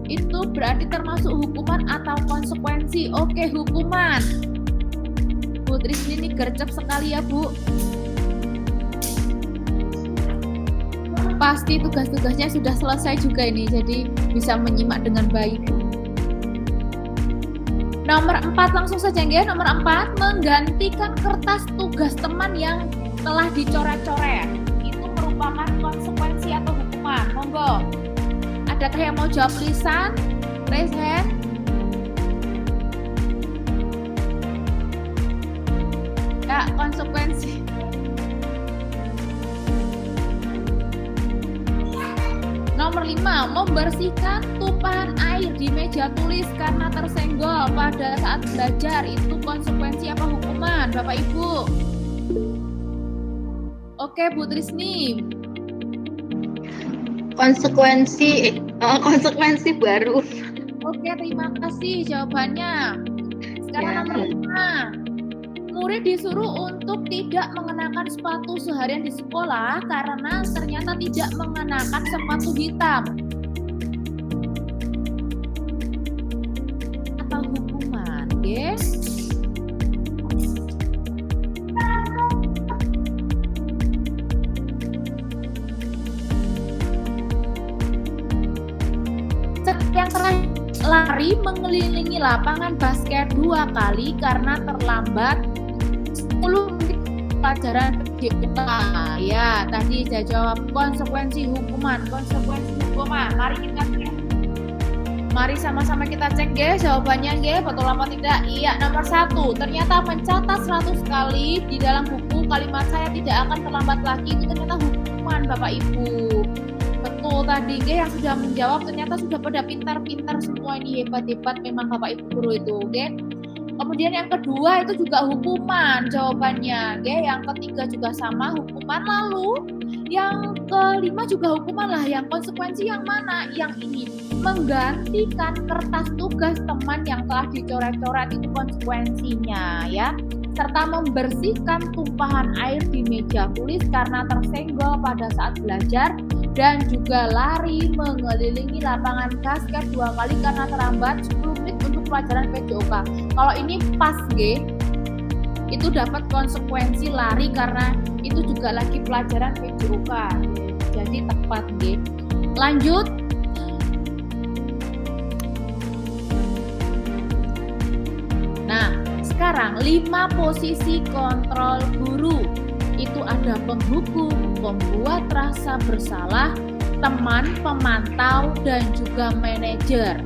Itu berarti termasuk hukuman atau konsekuensi. Oke, hukuman. Bu Trisni ini gercep sekali ya, Bu. Pasti tugas-tugasnya sudah selesai juga ini, jadi bisa menyimak dengan baik. Nomor 4 langsung saja ya. Nomor 4, menggantikan kertas tugas teman yang telah dicoret-coret. Itu merupakan konsekuensi atau hukuman. Monggo. Adakah yang mau jawab lisan? Raise hand. Ya, konsekuensi. Nomor 5, membersihkan tumpahan air di meja tulis karena tersenggol pada saat belajar. Itu konsekuensi apa hukuman, Bapak Ibu? Oke, Bu Trisni. Konsekuensi baru. Oke, terima kasih jawabannya. Sekarang Ya. nomor 5. Murid disuruh untuk tidak mengenakan sepatu seharian di sekolah karena ternyata tidak mengenakan sepatu hitam. Atau hukuman, ya? Yang terakhir, lari mengelilingi lapangan basket 2 kali karena terlambat 10 menit pelajaran PJOK. Ya, tadi saya jawab konsekuensi hukuman. Mari sama-sama kita cek ya jawabannya ya, betul apa tidak? Iya, nomor 1. Ternyata mencatat 100 kali di dalam buku kalimat saya tidak akan terlambat lagi. Itu ternyata hukuman, Bapak Ibu. Betul tadi ya, yang sudah menjawab ternyata sudah pada pintar-pintar semua ini, hebat-hebat memang Bapak Ibu guru itu, oke? Kemudian yang kedua itu juga hukuman jawabannya, oke? Yang ketiga juga sama hukuman, lalu yang kelima juga hukuman lah. Yang konsekuensi yang mana? Yang ini, menggantikan kertas tugas teman yang telah dicoret-coret, itu konsekuensinya ya. Serta membersihkan tumpahan air di meja tulis karena tersenggol pada saat belajar, dan juga lari mengelilingi lapangan basket 2 kali karena terlambat 10 menit untuk pelajaran PJOK. Kalau ini pas G, itu dapat konsekuensi lari karena itu juga lagi pelajaran PJOK. Jadi tepat G. Lanjut. Nah, sekarang 5 posisi kontrol guru. Itu ada penghukum, pembuat rasa bersalah, teman, pemantau, dan juga manajer.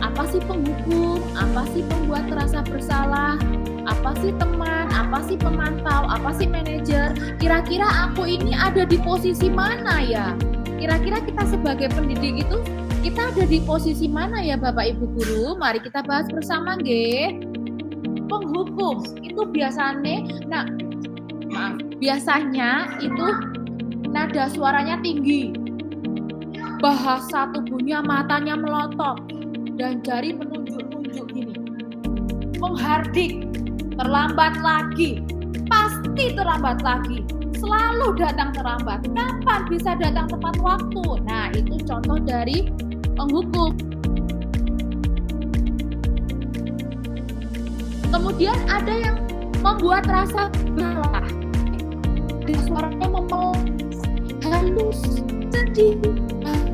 Apa sih penghukum? Apa sih pembuat rasa bersalah? Apa sih teman? Apa sih pemantau? Apa sih manajer? Kira-kira aku ini ada di posisi mana ya? Kira-kira kita sebagai pendidik itu kita ada di posisi mana ya Bapak Ibu Guru? Mari kita bahas bersama nggih. Penghukum itu biasanya itu nada suaranya tinggi, bahasa tubuhnya matanya melotot, dan jari menunjuk-nunjuk gini. Menghardik, terlambat lagi, pasti terlambat lagi, selalu datang terlambat. Kapan bisa datang tepat waktu? Nah, itu contoh dari penghukum. Kemudian ada yang membuat rasa bersalah. Suaranya halus, sedih,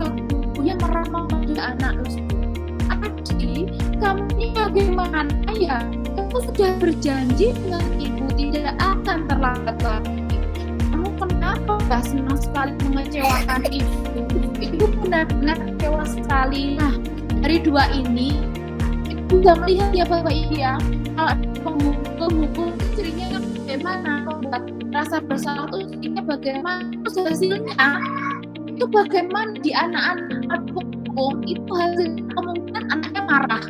tubuhnya meramah pada anak tersebut. Adik, kamu ini bagaimana ya? Kamu sudah berjanji dengan ibu tidak akan terlambat lagi. Kamu kenapa gak senang sekali mengecewakan ibu? Ibu benar-benar kecewa sekali. Nah, dari dua ini, ibu sudah melihat ya Bapak Ibu ya, kalau penghukum cirinya bagaimana, membuat rasa bersalah itu cirinya bagaimana, terus hasilnya itu bagaimana di anak-anak hukum itu hasilnya kemungkinan anaknya marah.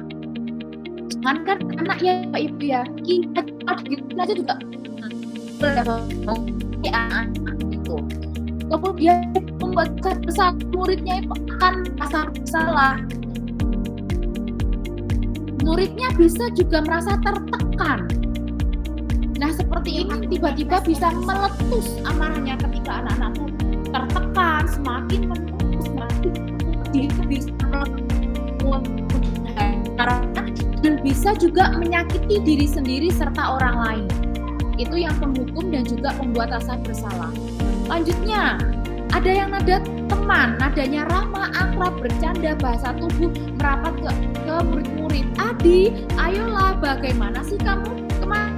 Jangan kan anak ya Pak Ibu ya, kita gitu aja juga anak itu. Kemudian membuat kesal muridnya itu akan merasa bersalah. Muridnya bisa juga merasa tertekan. Nah, seperti ini tiba-tiba bisa meletus amarahnya ketika anak-anakmu tertekan, semakin menumpuk, semakin dia bisa dan bisa juga menyakiti diri sendiri serta orang lain. Itu yang penghukum dan juga membuat rasa bersalah. Lanjutnya, ada yang nada teman, nadanya ramah, akrab, bercanda, bahasa tubuh merapat ke murid-murid. Adi, ayolah, bagaimana sih kamu kemarin?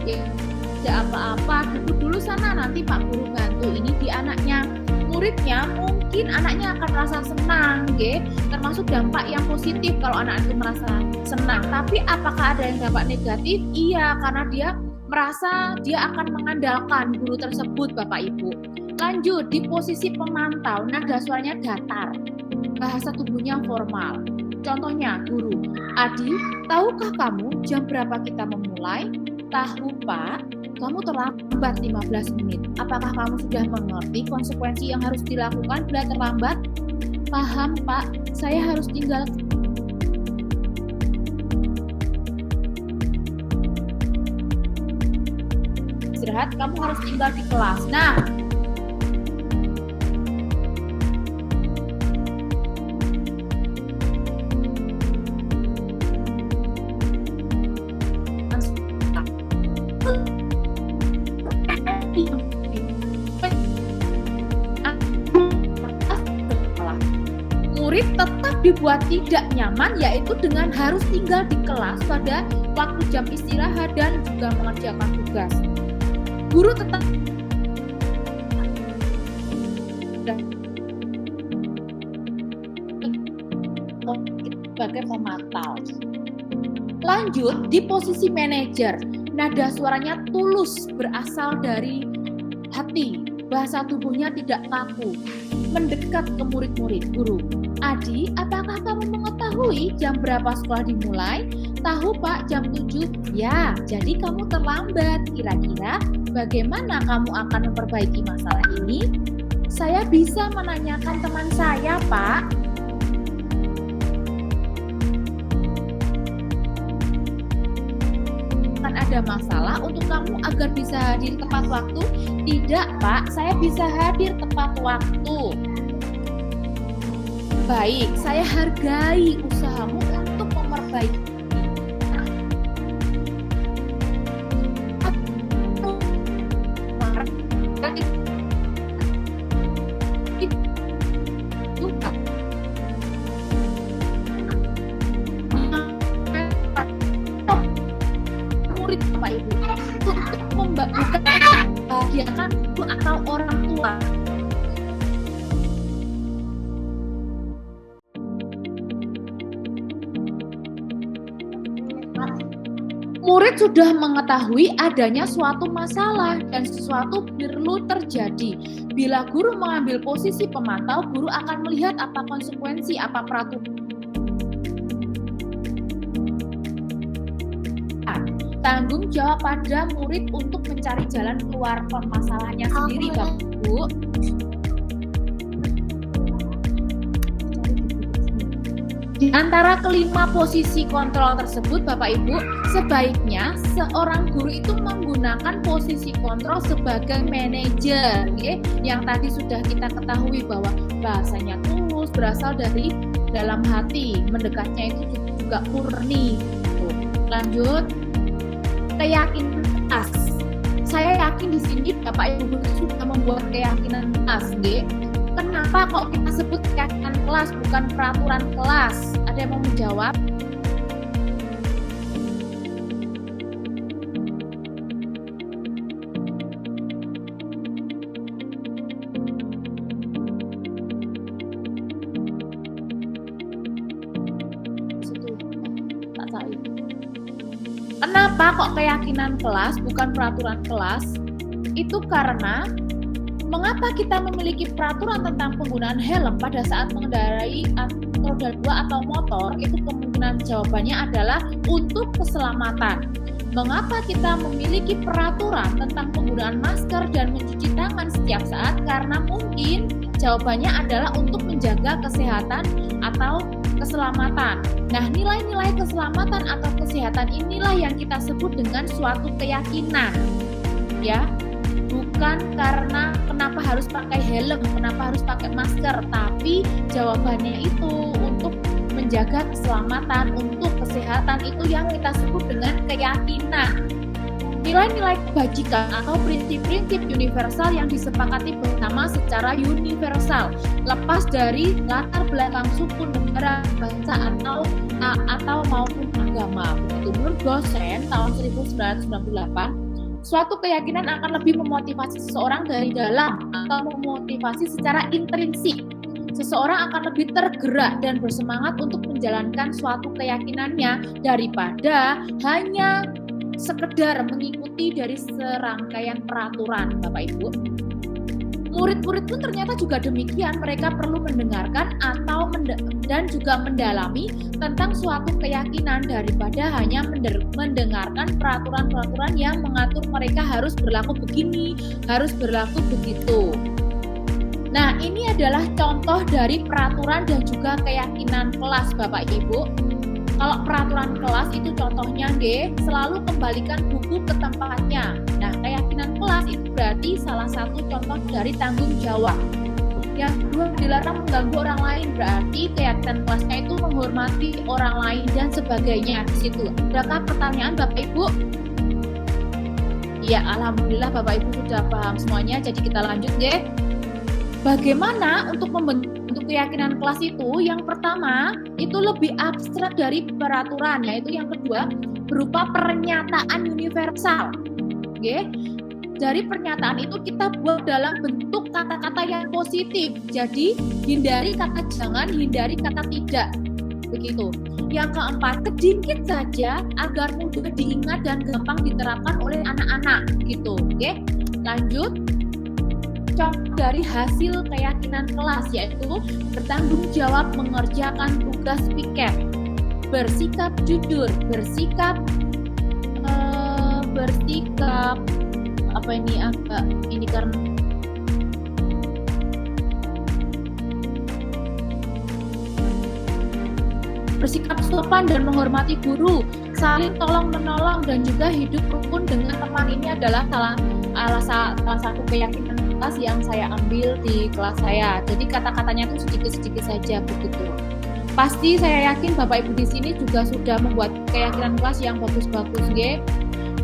Ya, tidak apa-apa, dulu sana nanti Pak Guru bantu. Ini di anaknya, muridnya mungkin anaknya akan merasa senang, termasuk dampak yang positif kalau anak itu merasa senang. Tapi apakah ada yang dampak negatif? Iya, karena dia merasa dia akan mengandalkan guru tersebut, Bapak Ibu. Lanjut, di posisi pemantau, nada suaranya datar, bahasa tubuhnya formal. Contohnya, guru, Adi, tahukah kamu jam berapa kita memulai? Tahu, Pak, kamu terlambat 15 menit. Apakah kamu sudah mengerti konsekuensi yang harus dilakukan bila terlambat? Paham, Pak, saya harus tinggal. Istirahat, kamu harus tinggal di kelas. Nah, murid tetap dibuat tidak nyaman, yaitu dengan harus tinggal di kelas pada waktu jam istirahat dan juga mengerjakan tugas. Guru tetap sebagai pemantau. Lanjut, di posisi manajer, nada suaranya tulus, berasal dari hati, bahasa tubuhnya tidak kaku, mendekat ke murid-murid. Guru, Adi, apakah kamu mengetahui jam berapa sekolah dimulai? Tahu, Pak, jam 7. Ya, jadi kamu terlambat. Kira-kira bagaimana kamu akan memperbaiki masalah ini? Saya bisa menanyakan teman saya, Pak. Kan ada masalah untuk kamu agar bisa hadir tepat waktu? Tidak, Pak, saya bisa hadir tepat waktu. Baik, saya hargai usahamu untuk memperbaiki. Murid disediakan guru atau orang tua. Murid sudah mengetahui adanya suatu masalah dan sesuatu perlu terjadi. Bila guru mengambil posisi pemantau, guru akan melihat apa konsekuensi, apa peraturan. Tanggung jawab pada murid untuk mencari jalan keluar masalahnya sendiri, Bapak Ibu. Di antara kelima posisi kontrol tersebut, Bapak Ibu, sebaiknya seorang guru itu menggunakan posisi kontrol sebagai manajer, yang tadi sudah kita ketahui bahwa bahasanya tulus, berasal dari dalam hati, mendekatnya itu juga murni. Lanjut, keyakinan kelas. Saya yakin di sini Bapak Ibu sudah membuat keyakinan kelas, Kenapa kok kita sebut keyakinan kelas bukan peraturan kelas? Ada yang mau menjawab? Kenapa kok keyakinan kelas bukan peraturan kelas? Itu karena mengapa kita memiliki peraturan tentang penggunaan helm pada saat mengendarai roda 2 atau motor? Itu kemungkinan jawabannya adalah untuk keselamatan. Mengapa kita memiliki peraturan tentang penggunaan masker dan mencuci tangan setiap saat? Karena mungkin jawabannya adalah untuk menjaga kesehatan atau keselamatan. Nah, nilai-nilai keselamatan atau kesehatan inilah yang kita sebut dengan suatu keyakinan. Ya. Bukan karena kenapa harus pakai helm, kenapa harus pakai masker, tapi jawabannya itu untuk menjaga keselamatan, untuk kesehatan, itu yang kita sebut dengan keyakinan. Nilai-nilai kebajikan atau prinsip-prinsip universal yang disepakati bersama secara universal, lepas dari latar belakang suku, negara, bangsa atau maupun agama. Begitu menurut Gosen tahun 1998. Suatu keyakinan akan lebih memotivasi seseorang dari dalam atau memotivasi secara intrinsik. Seseorang akan lebih tergerak dan bersemangat untuk menjalankan suatu keyakinannya daripada hanya sekedar mengikuti dari serangkaian peraturan, Bapak Ibu. Murid-murid pun ternyata juga demikian, mereka perlu mendengarkan atau dan juga mendalami tentang suatu keyakinan daripada hanya mendengarkan peraturan-peraturan yang mengatur mereka harus berlaku begini, harus berlaku begitu. Nah, ini adalah contoh dari peraturan dan juga keyakinan kelas, Bapak Ibu. Kalau peraturan kelas itu contohnya selalu kembalikan buku ke tempatnya. Nah, keyakinan kelas itu berarti salah satu contoh dari tanggung jawab. Yang kedua, dilarang mengganggu orang lain, berarti keyakinan kelasnya itu menghormati orang lain dan sebagainya di situ. Adakah pertanyaan Bapak Ibu? Ya, alhamdulillah Bapak Ibu sudah paham semuanya. Jadi kita lanjut, Bagaimana untuk membentuk keyakinan kelas itu? Yang pertama, itu lebih abstrak dari peraturan, yaitu yang kedua, berupa pernyataan universal. Dari pernyataan itu kita buat dalam bentuk kata-kata yang positif. Jadi, hindari kata jangan, hindari kata tidak. Begitu. Yang keempat, sedikit saja agar mudah diingat dan gampang diterapkan oleh anak-anak. Gitu. Lanjut. Contoh dari hasil keyakinan kelas yaitu bertanggung jawab mengerjakan tugas piket, bersikap jujur, bersikap bersikap sopan dan menghormati guru, saling tolong-menolong dan juga hidup rukun dengan teman. Ini adalah salah satu keyakinan kelas yang saya ambil di kelas saya. Jadi kata-katanya itu sedikit-sedikit saja begitu. Pasti saya yakin Bapak Ibu di sini juga sudah membuat keyakinan kelas yang bagus-bagus,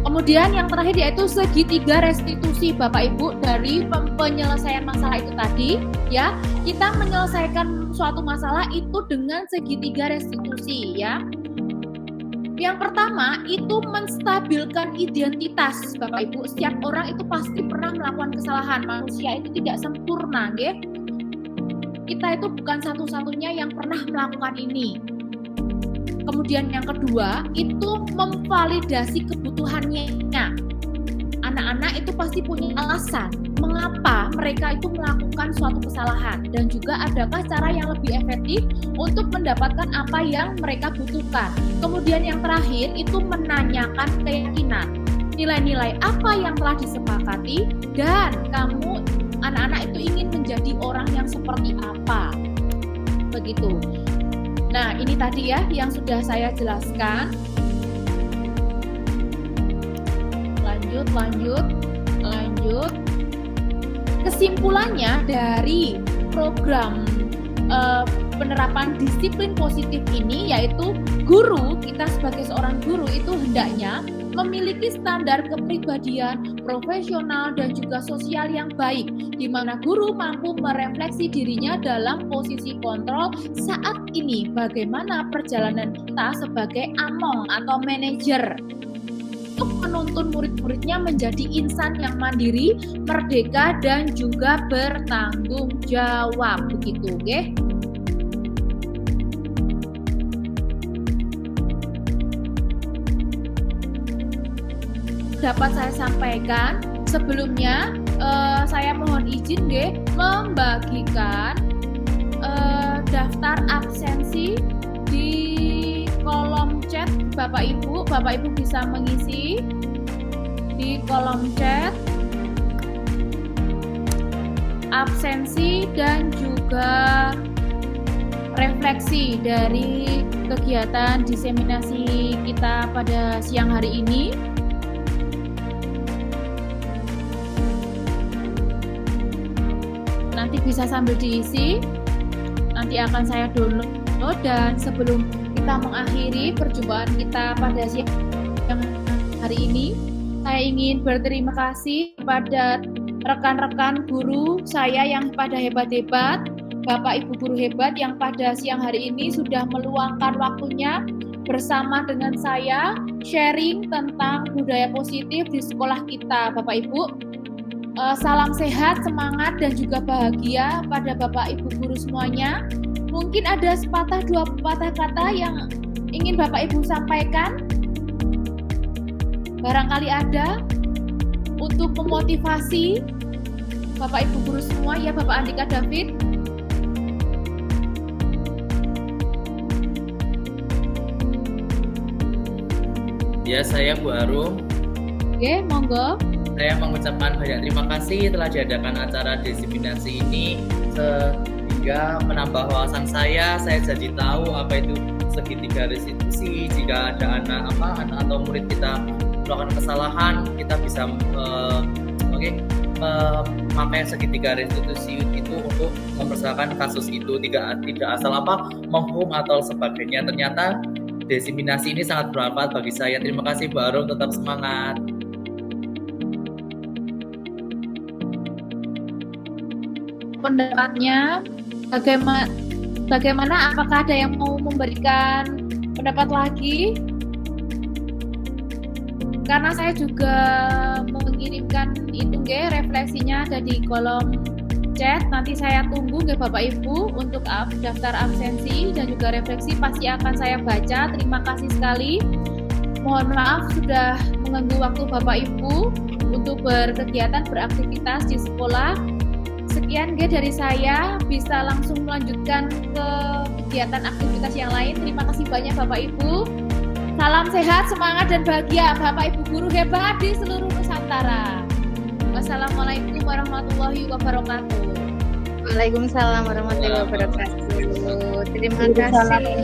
Kemudian yang terakhir yaitu segitiga restitusi, Bapak Ibu, dari penyelesaian masalah itu tadi, ya. Kita menyelesaikan suatu masalah itu dengan segitiga restitusi, ya. Yang pertama itu menstabilkan identitas, Bapak Ibu. Setiap orang itu pasti pernah melakukan kesalahan. Manusia itu tidak sempurna, nggih. Kita itu bukan satu-satunya yang pernah melakukan ini. Kemudian yang kedua itu memvalidasi kebutuhannya. Anak-anak itu pasti punya alasan mengapa mereka itu melakukan suatu kesalahan, dan juga adakah cara yang lebih efektif untuk mendapatkan apa yang mereka butuhkan. Kemudian yang terakhir itu menanyakan keyakinan, nilai-nilai apa yang telah disepakati, dan kamu anak-anak itu ingin menjadi orang yang seperti apa. Begitu. Nah, ini tadi ya yang sudah saya jelaskan. Lanjut. Kesimpulannya dari program penerapan disiplin positif ini yaitu guru, kita sebagai seorang guru itu hendaknya memiliki standar kepribadian profesional dan juga sosial yang baik, di mana guru mampu merefleksi dirinya dalam posisi kontrol saat ini bagaimana perjalanan kita sebagai among atau manajer untuk menuntun murid-muridnya menjadi insan yang mandiri, merdeka, dan juga bertanggung jawab. Begitu, oke? Dapat saya sampaikan sebelumnya, saya mohon izin membagikan daftar absensi di kolom chat Bapak Ibu bisa mengisi di kolom chat absensi dan juga refleksi dari kegiatan diseminasi kita pada siang hari ini. Nanti bisa sambil diisi, nanti akan saya download. Dan sebelum kita mengakhiri perjumpaan kita pada siang hari ini, saya ingin berterima kasih kepada rekan-rekan guru saya yang pada hebat-hebat, Bapak Ibu guru hebat yang pada siang hari ini sudah meluangkan waktunya bersama dengan saya sharing tentang budaya positif di sekolah kita, Bapak Ibu. Salam sehat, semangat, dan juga bahagia pada Bapak Ibu guru semuanya. Mungkin ada sepatah dua patah kata yang ingin Bapak Ibu sampaikan. Barangkali ada untuk memotivasi Bapak Ibu guru semua, ya Bapak Andika David. Ya, saya Bu Arum. Oke, monggo. Saya mengucapkan banyak terima kasih telah diadakan acara diseminasi ini sehingga menambah wawasan saya jadi tahu apa itu segitiga restitusi. Jika ada anak atau murid kita melakukan kesalahan, kita bisa memakai segitiga restitusi itu untuk mempersiapkan kasus itu, tidak asal menghukum atau sebagainya. Ternyata diseminasi ini sangat bermanfaat bagi saya. Terima kasih Bu Arum, tetap semangat. Pendapatnya bagaimana, apakah ada yang mau memberikan pendapat lagi? Karena saya juga mengirimkan itu refleksinya ada di kolom chat. Nanti saya tunggu Bapak Ibu untuk daftar absensi dan juga refleksi pasti akan saya baca. Terima kasih sekali. Mohon maaf sudah mengganggu waktu Bapak Ibu untuk berkegiatan beraktivitas di sekolah. Sekian dari saya, bisa langsung melanjutkan ke kegiatan aktivitas yang lain. Terima kasih banyak Bapak Ibu. Salam sehat, semangat, dan bahagia Bapak Ibu guru hebat di seluruh Nusantara. Wassalamualaikum warahmatullahi wabarakatuh. Waalaikumsalam warahmatullahi wabarakatuh. Terima kasih.